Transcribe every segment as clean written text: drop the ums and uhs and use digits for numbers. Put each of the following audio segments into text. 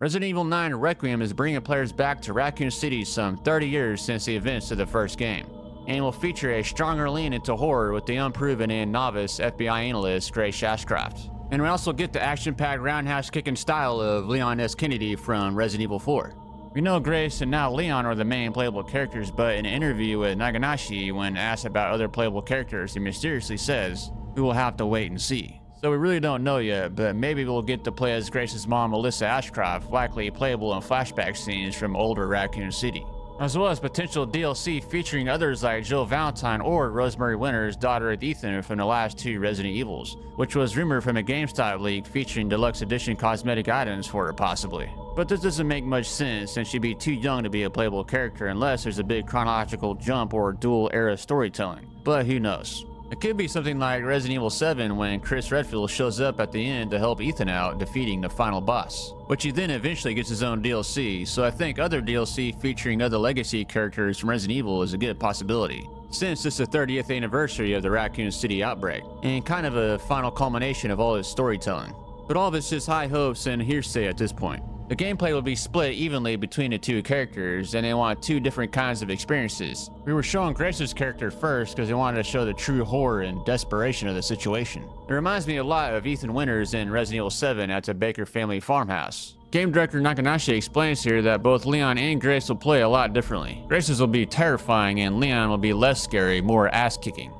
Resident Evil 9 Requiem is bringing players back to Raccoon City some 30 years since the events of the first game, and will feature a stronger lean into horror with the unproven and novice FBI analyst Grace Ashcroft. And we also get the action-packed roundhouse-kicking style of Leon S. Kennedy from Resident Evil 4. We know Grace and now Leon are the main playable characters, but in an interview with Nakanishi, when asked about other playable characters, he mysteriously says, "We will have to wait and see." So we really don't know yet, but maybe we'll get to play as Grace's mom, Melissa Ashcroft, likely playable in flashback scenes from older Raccoon City, as well as potential DLC featuring others like Jill Valentine or Rosemary Winters, daughter of Ethan from the last two Resident Evils, which was rumored from a GameStop leak featuring deluxe edition cosmetic items for her possibly. But this doesn't make much sense since she'd be too young to be a playable character unless there's a big chronological jump or dual era storytelling, but who knows. It could be something like Resident Evil 7 when Chris Redfield shows up at the end to help Ethan out defeating the final boss, which he then eventually gets his own DLC, so I think other DLC featuring other legacy characters from Resident Evil is a good possibility, since it's the 30th anniversary of the Raccoon City outbreak, and kind of a final culmination of all his storytelling. But all of it's just high hopes and hearsay at this point. The gameplay will be split evenly between the two characters, and they want two different kinds of experiences. We were showing Grace's character first because they wanted to show the true horror and desperation of the situation. It reminds me a lot of Ethan Winters in Resident Evil 7 at the Baker family farmhouse. Game director Nakanishi explains here that both Leon and Grace will play a lot differently. Grace's will be terrifying and Leon will be less scary, more ass-kicking.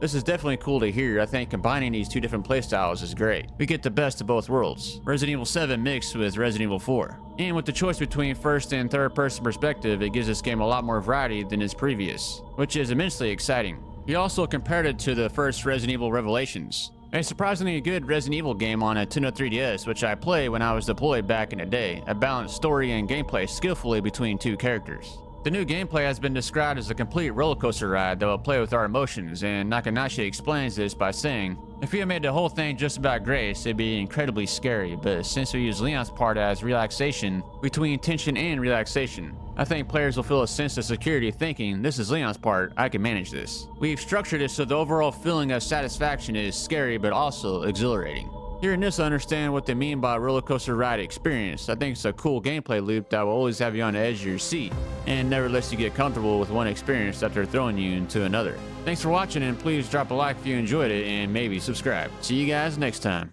This is definitely cool to hear. I think combining these two different playstyles is great. We get the best of both worlds. Resident Evil 7 mixed with Resident Evil 4. And with the choice between first and third person perspective, it gives this game a lot more variety than its previous, which is immensely exciting. He also compared it to the first Resident Evil Revelations, a surprisingly good Resident Evil game on a Nintendo 3DS, which I played when I was deployed back in the day, a balanced story and gameplay skillfully between two characters. The new gameplay has been described as a complete rollercoaster ride that will play with our emotions, and Nakanishi explains this by saying, "If we had made the whole thing just about Grace, it'd be incredibly scary, but since we use Leon's part as relaxation, between tension and relaxation, I think players will feel a sense of security thinking, this is Leon's part, I can manage this." We've structured it so the overall feeling of satisfaction is scary but also exhilarating. Hearing this, I understand what they mean by roller coaster ride experience. I think it's a cool gameplay loop that will always have you on the edge of your seat and never lets you get comfortable with one experience after throwing you into another. Thanks for watching, and please drop a like if you enjoyed it and maybe subscribe. See you guys next time.